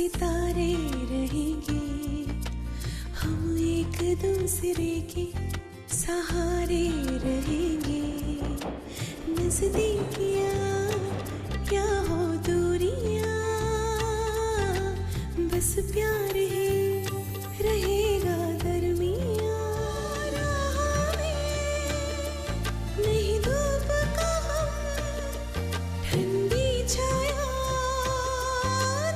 सितारे रहेंगे, हम एक दूसरे के सहारे रहेंगे। नजदीकियाँ क्या हो दूरियाँ, बस प्यार ही रहेगा दरमियाँ। राह में नहीं धूप का हम, ठंडी छाया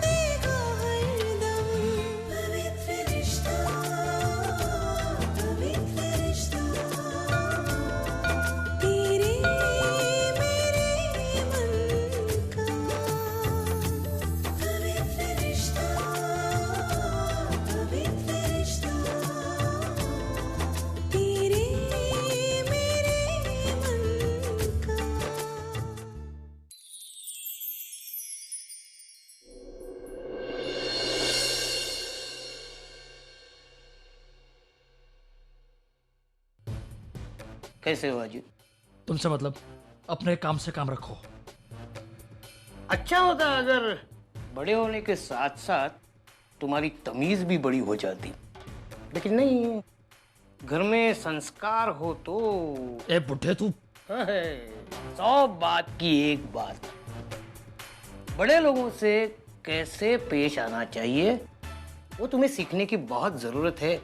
देगा हरदम। पवित्र रिश्ता, पवित्र रिश्ता, तेरे मेरे मन का। पवित्र रिश्ता, पवित्र रिश्ता, तेरे मेरे मन का। कैसे हो अजीत? तुमसे मतलब, अपने काम से काम रखो। अच्छा होता अगर बड़े होने के साथ साथ तुम्हारी तमीज भी बड़ी हो जाती, लेकिन नहीं। घर में संस्कार हो तो ए बुढ़े तू, 100 बात की एक बात। बड़े लोगों से कैसे पेश आना चाहिए वो तुम्हें सीखने की बहुत जरूरत है,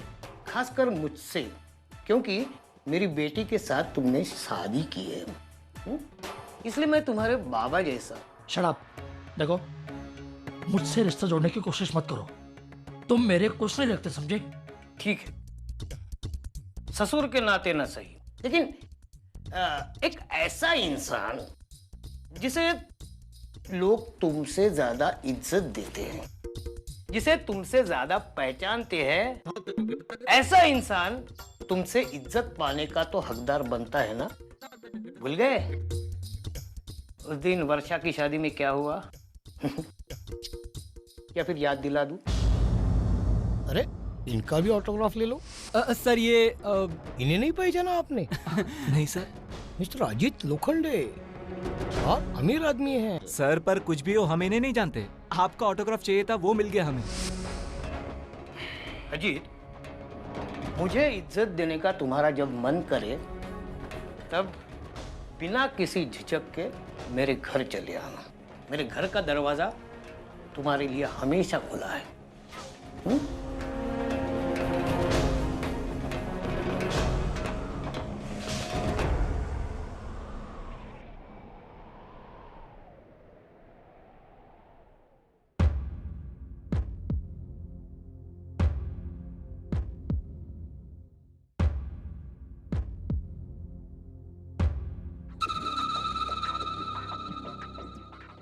खासकर मुझसे, क्योंकि मेरी बेटी के साथ तुमने शादी की है। इसलिए मैं तुम्हारे बाबा जैसा। Shut up. देखो, मुझसे रिश्ता जोड़ने की कोशिश मत करो, तुम मेरे कुछ नहीं लगते, समझे? ठीक है, ससुर के नाते ना सही, लेकिन एक ऐसा इंसान जिसे लोग तुमसे ज्यादा इज्जत देते हैं, जिसे तुमसे ज्यादा पहचानते हैं, ऐसा इंसान तुमसे इज्जत पाने का तो हकदार बनता है ना। भूल गए उस दिन वर्षा की शादी में क्या हुआ? या फिर याद दिला दूं? अरे इनका भी ऑटोग्राफ ले लो। सर ये इन्हें नहीं पहचाना आपने? नहीं सर। मिस्टर अजीत लोखंडे, और अमीर आदमी है। सर पर कुछ भी हो, हम इन्हें नहीं जानते। आपका ऑटोग्राफ चाहिए था, वो मिल गया हमें। अजीत, मुझे इज्जत देने का तुम्हारा जब मन करे तब बिना किसी झिझक के मेरे घर चले आना। मेरे घर का दरवाजा तुम्हारे लिए हमेशा खुला है।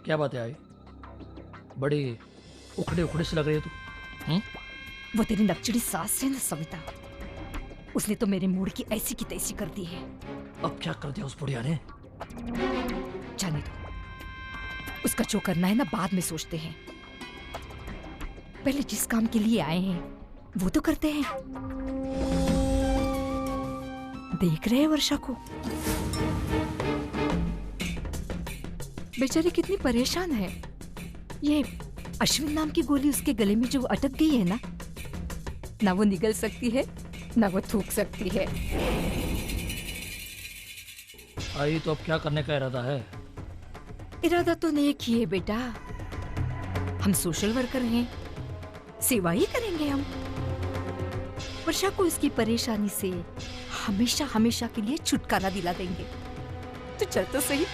क्या बात है आई, बड़ी उखड़े उखड़े से लग रही है तू। वो तेरी नकचड़ी सास है ना सविता, उसने तो मेरे मूड की ऐसी की तैसी कर दी है। अब क्या कर दिया उस बुढ़िया ने? जाने दो, उसका जो करना है ना बाद में सोचते हैं। पहले जिस काम के लिए आए हैं वो तो करते हैं। देख रहे हैं वर्षा को, बेचारी कितनी परेशान है। ये अश्विन नाम की गोली उसके गले में जो अटक गई है ना वो निगल सकती है ना वो थूक सकती है। आई तो अब क्या करने का इरादा है? इरादा तो नेक ही है बेटा, हम सोशल वर्कर हैं, सेवा ही करेंगे हम। वर्षा को इसकी परेशानी से हमेशा हमेशा के लिए छुटकारा दिला देंगे। तो चल तो सही।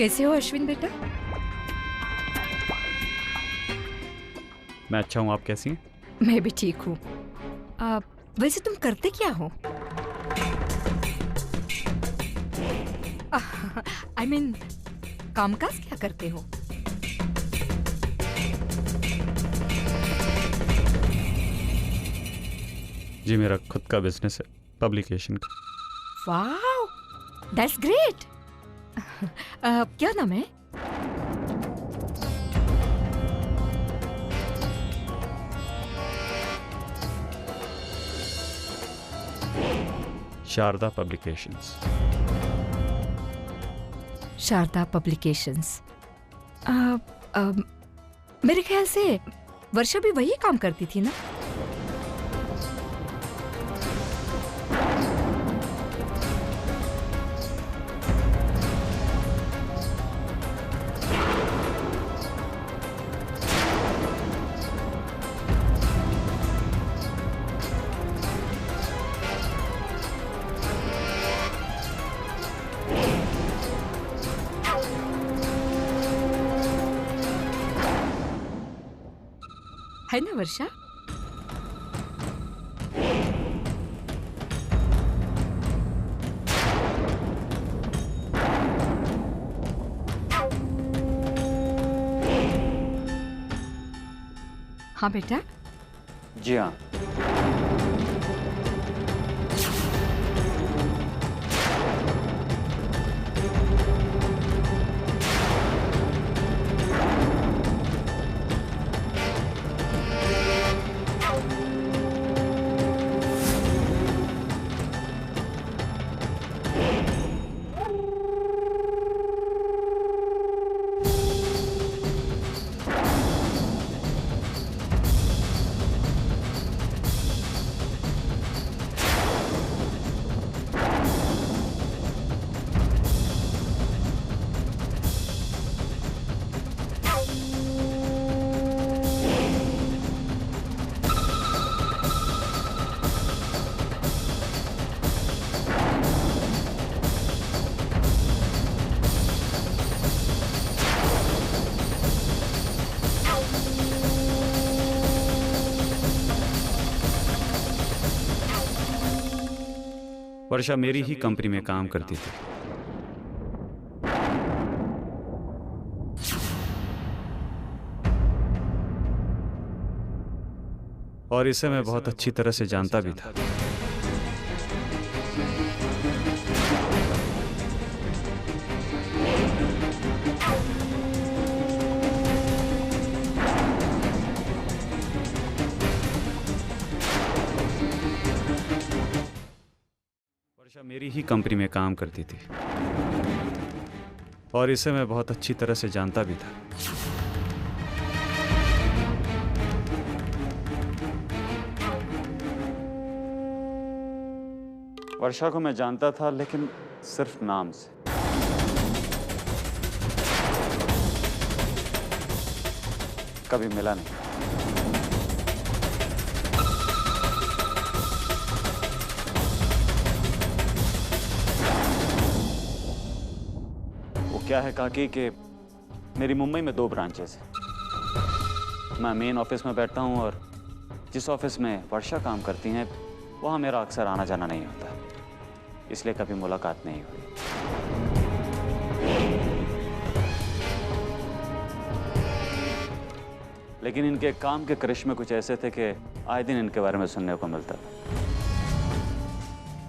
कैसे हो अश्विन बेटा? मैं अच्छा हूँ, आप कैसी हैं? मैं भी ठीक हूँ। वैसे तुम करते क्या हो? आई मीन कामकाज क्या करते हो? जी मेरा खुद का बिजनेस है, पब्लिकेशन का। Wow, that's great. क्या नाम है? शारदा पब्लिकेशंस। शारदा पब्लिकेशंस। मेरे ख्याल से वर्षा भी वही काम करती थी ना? है ना वर्षा? हाँ बेटा। जी हाँ। वर्षा मेरी ही कंपनी में काम करती थी। और इसे मैं बहुत अच्छी तरह से जानता भी था। वर्षा मेरी ही कंपनी में काम करती थी और इसे मैं बहुत अच्छी तरह से जानता भी था। वर्षा को मैं जानता था, लेकिन सिर्फ नाम से। कभी मिला नहीं। वो क्या है काकी कि मेरी मुंबई में 2 ब्रांचेस हैं। मैं मेन ऑफिस में बैठता हूँ और जिस ऑफिस में वर्षा काम करती हैं वहाँ मेरा अक्सर आना जाना नहीं होता, इसलिए कभी मुलाकात नहीं हुई। लेकिन इनके काम के करिश्मे कुछ ऐसे थे कि आए दिन इनके बारे में सुनने को मिलता था।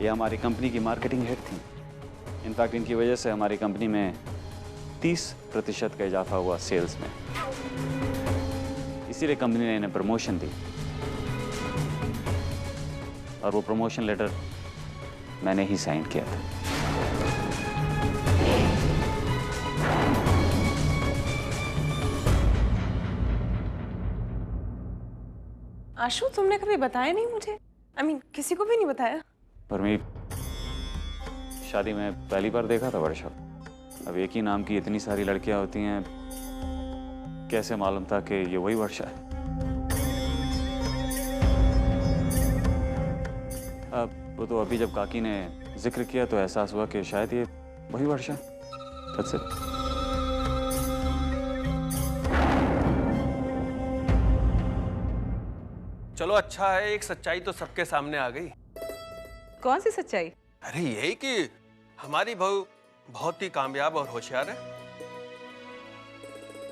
ये हमारी कंपनी की मार्केटिंग हेड थी। इनफैक्ट इनकी वजह से हमारी कंपनी में 30% का इजाफा हुआ सेल्स में। इसीलिए कंपनी ने इन्हें प्रमोशन दी और वो प्रमोशन लेटर मैंने ही साइन किया था। आशु, तुमने कभी बताया नहीं मुझे। I mean, किसी को भी नहीं बताया। पर मेरी शादी में पहली बार देखा था वर्षा। अब एक ही नाम की इतनी सारी लड़कियां होती हैं, कैसे मालूम था कि ये वही वर्षा है। अब वो तो अभी जब काकी ने जिक्र किया तो एहसास हुआ कि शायद ये वही वर्षा है। That's it. चलो अच्छा है, एक सच्चाई तो सबके सामने आ गई। कौन सी सच्चाई? अरे यही कि हमारी बहू बहुत ही कामयाब और होशियार है।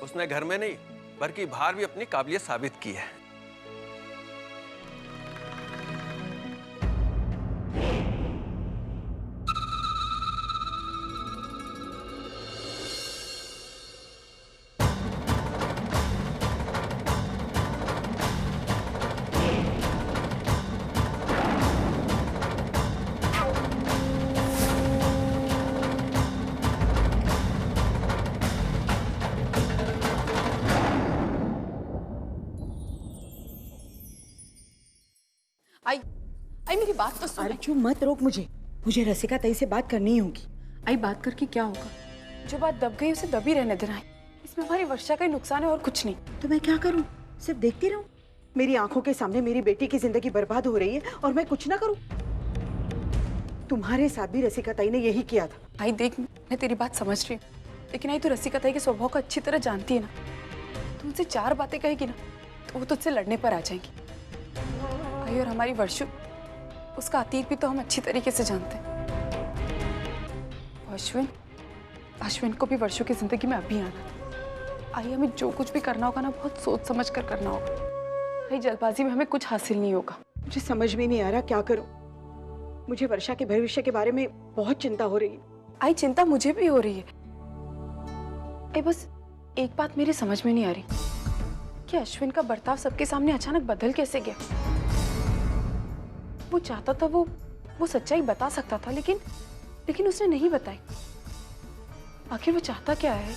उसने घर में नहीं बल्कि बाहर भी अपनी काबिलियत साबित की है। आई मेरी बात तो सुन। अर्जु मत रोक मुझे रसिका ताई से बात करनी होगी। आई बात करके क्या होगा? जो बात दब गई उसे दबी रहने देना। इसमें हमारी वर्षा का ही नुकसान है और कुछ नहीं। तो मैं क्या करूं? सिर्फ देखती रहूं? मेरी आंखों के सामने मेरी बेटी की जिंदगी बर्बाद हो रही है और मैं कुछ ना करूं? तुम्हारे साथ भी रसिका ताई ने यही किया था। आई देख, मैं तेरी बात समझ रही हूँ, लेकिन आई तो रसिका ताई के स्वभाव को अच्छी तरह जानती है ना। तू उनसे 4 बातें कहेगी ना तो वो तुझसे लड़ने पर आ जाएंगी। आई और हमारी वर्षु, उसका अतीत भी तो हम अच्छी तरीके से जानते हैं। अश्विन को भी वर्षु की जिंदगी में अभी आना था। आई हमें जो कुछ भी करना होगा ना, बहुत सोच समझ कर करना होगा। आई जल्दबाजी में हमें कुछ हासिल नहीं होगा। मुझे समझ में नहीं आ रहा क्या करूं। मुझे वर्षा के भविष्य के बारे में बहुत चिंता हो रही है। आई चिंता मुझे भी हो रही है। आई बस एक बात मेरी समझ में नहीं आ रही कि अश्विन का बर्ताव सबके सामने अचानक बदल कैसे गया। वो चाहता था वो सच्चाई बता सकता था, लेकिन उसने नहीं बताई। आखिर वो चाहता क्या है?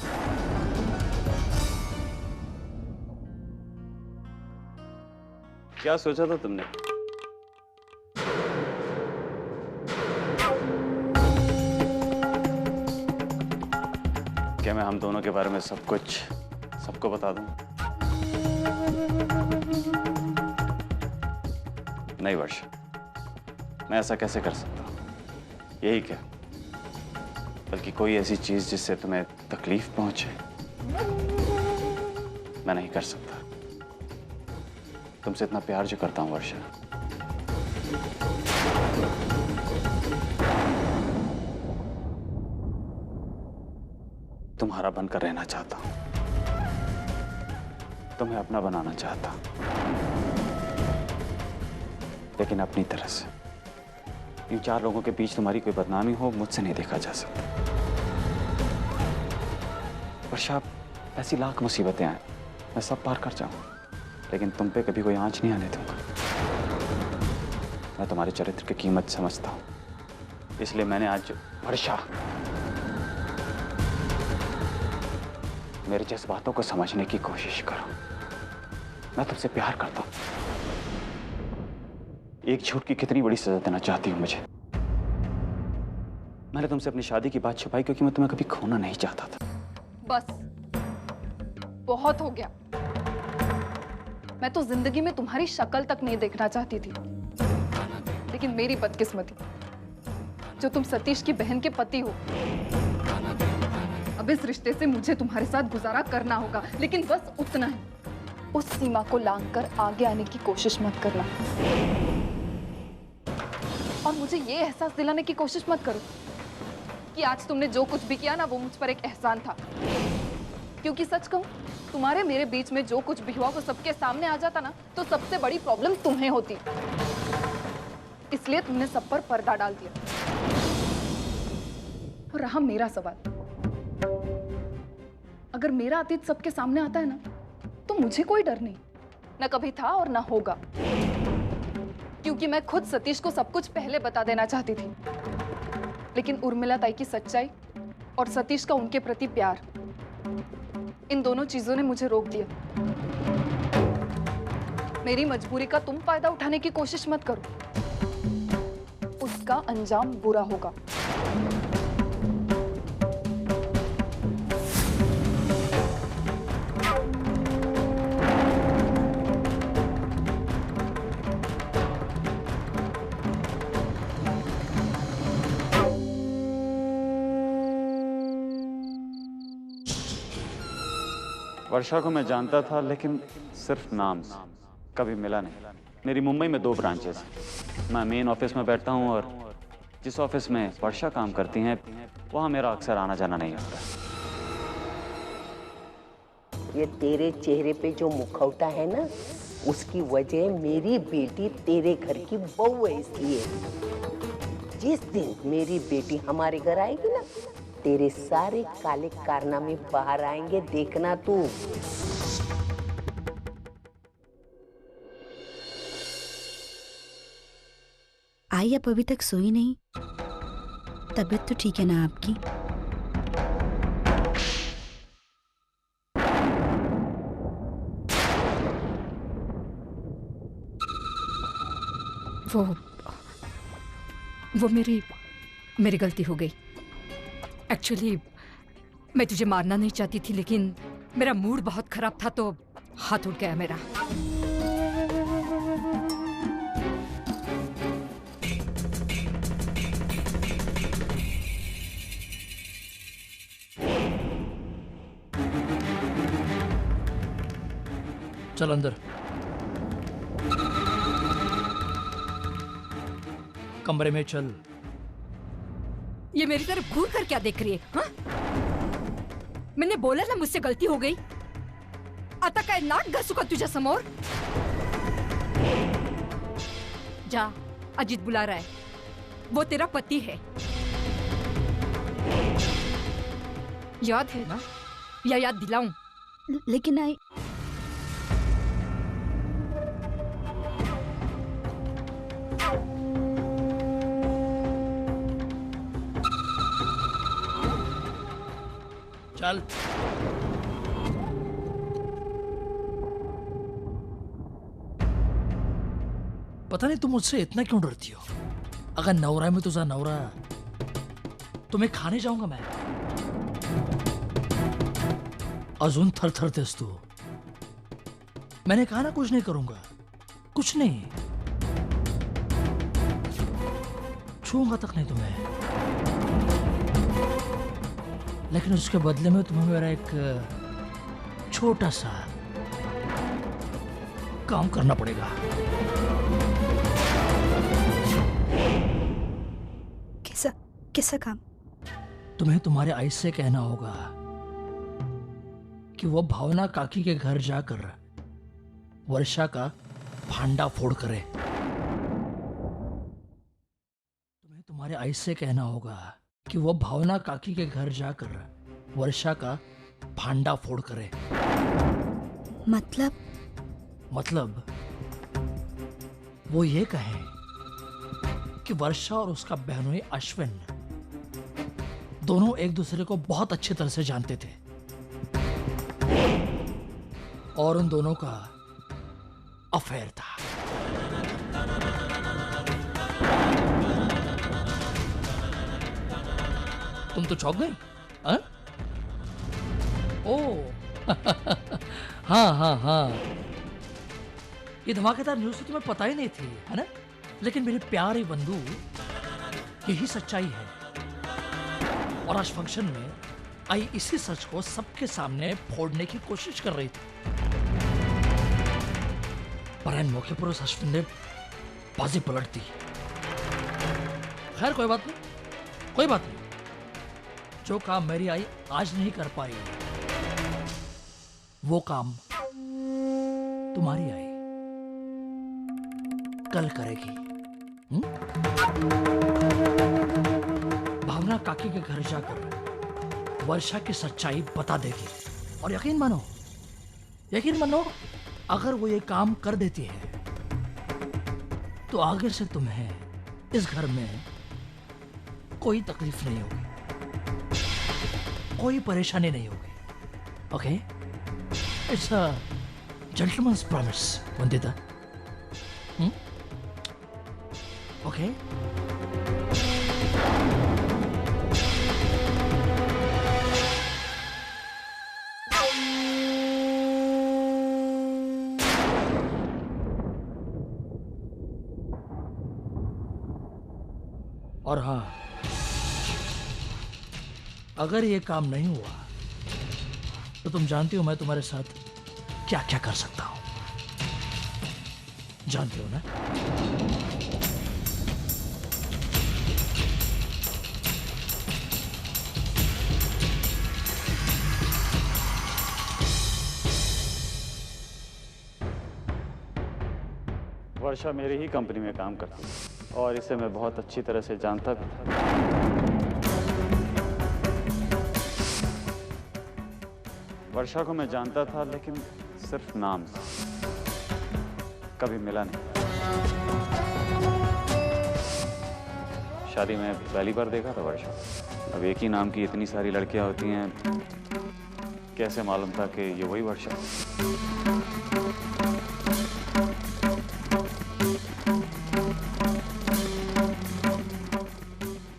क्या सोचा था तुमने? क्या मैं हम दोनों के बारे में सब कुछ सबको बता दूं? नहीं वर्ष, मैं ऐसा कैसे कर सकता हूं? यही क्या, बल्कि कोई ऐसी चीज जिससे तुम्हें तकलीफ पहुंचे, मैं नहीं कर सकता। तुमसे इतना प्यार जो करता हूं वर्षा, तुम्हारा बनकर रहना चाहता हूं, तुम्हें अपना बनाना चाहता हूं, लेकिन अपनी तरह से। इन 4 लोगों के बीच तुम्हारी कोई बदनामी हो, मुझसे नहीं देखा जा सकता। वर्षा, ऐसी लाख मुसीबतें आए, मैं सब पार कर जाऊं, लेकिन तुम पे कभी कोई आंच नहीं आने दूंगा। मैं तुम्हारे चरित्र की कीमत समझता हूं, इसलिए मैंने आज वर्षा, मेरे जज्बातों को समझने की कोशिश करो। मैं तुमसे प्यार करता हूं। एक झूठ की कितनी बड़ी सजा देना चाहती हूं मुझे। मैंने तुमसे अपनी शादी की बात छुपाई क्योंकि मैं तुम्हें कभी खोना नहीं चाहता था। बस बहुत हो गया। मैं तो जिंदगी में तुम्हारी शक्ल तक नहीं देखना चाहती थी, लेकिन मेरी बदकिस्मती जो तुम सतीश की बहन के पति हो। अब इस रिश्ते से मुझे तुम्हारे साथ गुजारा करना होगा, लेकिन बस उतना ही। उस सीमा को लांघकर आगे आने की कोशिश मत करना, और मुझे ये एहसास दिलाने की कोशिश मत करो कि आज तुमने जो कुछ भी किया ना, वो मुझ पर एक एहसान था। क्योंकि सच कहूं, तुम्हारे मेरे बीच में जो कुछ भी हुआ वो सबके सामने आ जाता ना, तो सबसे बड़ी प्रॉब्लम तुम्हें होती। इसलिए तुमने सब पर पर्दा डाल दिया। और रहा मेरा सवाल, अगर मेरा अतीत सबके सामने आता है ना, तो मुझे कोई डर नहीं, न कभी था और न होगा। क्योंकि मैं खुद सतीश को सब कुछ पहले बता देना चाहती थी, लेकिन उर्मिला ताई की सच्चाई और सतीश का उनके प्रति प्यार, इन दोनों चीजों ने मुझे रोक दिया। मेरी मजबूरी का तुम फायदा उठाने की कोशिश मत करो, उसका अंजाम बुरा होगा। वर्षा को मैं जानता था, लेकिन सिर्फ नाम से, कभी मिला नहीं। मेरी मुंबई में 2 ब्रांचेस हैं। मैं मेन ऑफिस में बैठता हूँ और जिस ऑफिस में वर्षा काम करती हैं वहाँ मेरा अक्सर आना जाना नहीं होता। ये तेरे चेहरे पे जो मुखौटा है ना, उसकी वजह मेरी बेटी तेरे घर की बहू है, इसलिए जिस दिन मेरी बेटी हमारे घर आएगी ना, तेरे सारे काले कारनामे बाहर आएंगे, देखना तू। आई आप अभी तक सोई नहीं? तबीयत तो ठीक है ना आपकी? वो मेरी गलती हो गई। एक्चुअली मैं तुझे मारना नहीं चाहती थी, लेकिन मेरा मूड बहुत खराब था तो हाथ उठ गया मेरा। चल अंदर। कमरे में चल। ये मेरी तरफ घूर कर क्या देख रही है? हाँ? मैंने बोला ना मुझसे गलती हो गई। आता काय नाक घासू का तुझ्या समोर? जा, अजीत बुला रहा है। वो तेरा पति है, याद है ना? या याद दिलाऊं? लेकिन आई चल। पता नहीं तुम मुझसे इतना क्यों डरती हो? अगर नवरा में तुझा नवरा, तुम्हें खाने जाऊंगा मैं। अजून थरथरतेस तू। मैंने कहा ना कुछ नहीं करूंगा, कुछ नहीं, छूंगा तक नहीं तुम्हें। लेकिन उसके बदले में तुम्हें मेरा एक छोटा सा काम करना पड़ेगा। कैसा काम? तुम्हें तुम्हारे आई से कहना होगा कि वो भावना काकी के घर जाकर वर्षा का भांडा फोड़ करे। तुम्हें तुम्हारे आई से कहना होगा कि वो भावना काकी के घर जाकर वर्षा का भांडा फोड़ करे। मतलब वो ये कहे कि वर्षा और उसका बहनोई अश्विन दोनों एक दूसरे को बहुत अच्छी तरह से जानते थे और उन दोनों का अफेयर था। तुम तो चौंक गई? हाँ? ओ हाँ, ये धमाकेदार न्यूज़ तो तुम्हें पता ही नहीं थी, है ना? लेकिन मेरे प्यारे बंधु, यही सच्चाई है। और आज फंक्शन में आई इसी सच को सबके सामने फोड़ने की कोशिश कर रही थी, पर इन मौके पर उस अश्विन ने बाजी पलट दी। खैर कोई बात नहीं। जो काम मेरी आई आज नहीं कर पाई, वो काम तुम्हारी आई कल करेगी। भावना काकी के घर जाकर वर्षा की सच्चाई बता देगी। और यकीन मानो, अगर वो ये काम कर देती है तो आगे से तुम्हें इस घर में कोई तकलीफ नहीं होगी, कोई परेशानी नहीं होगी। Okay, it's a gentleman's promise, Vandita. Okay? और हाँ, अगर ये काम नहीं हुआ तो तुम जानती हो मैं तुम्हारे साथ क्या क्या कर सकता हूं। जानते हो ना? वर्षा मेरी ही कंपनी में काम करती है और इसे मैं बहुत अच्छी तरह से जानता भी था। वर्षा को मैं जानता था लेकिन सिर्फ नाम से, कभी मिला नहीं। शादी में पहली बार देखा था वर्षा। अब एक ही नाम की इतनी सारी लड़कियां होती हैं, कैसे मालूम था कि ये वही वर्षा है?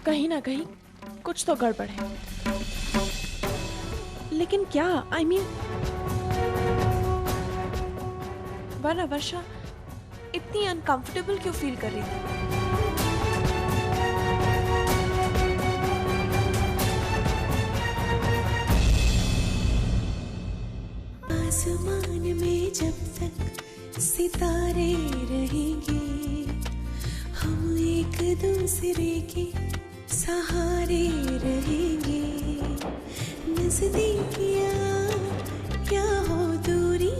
कहीं ना कहीं कुछ तो गड़बड़ है, लेकिन क्या? I mean, वरना वर्षा इतनी अनकंफर्टेबल क्यों फील कर रही थी? आसमान में जब तक सितारे रहेंगे, हम एक दूसरे के सहारे रहेंगे। नजदीकियां क्या हो दूरी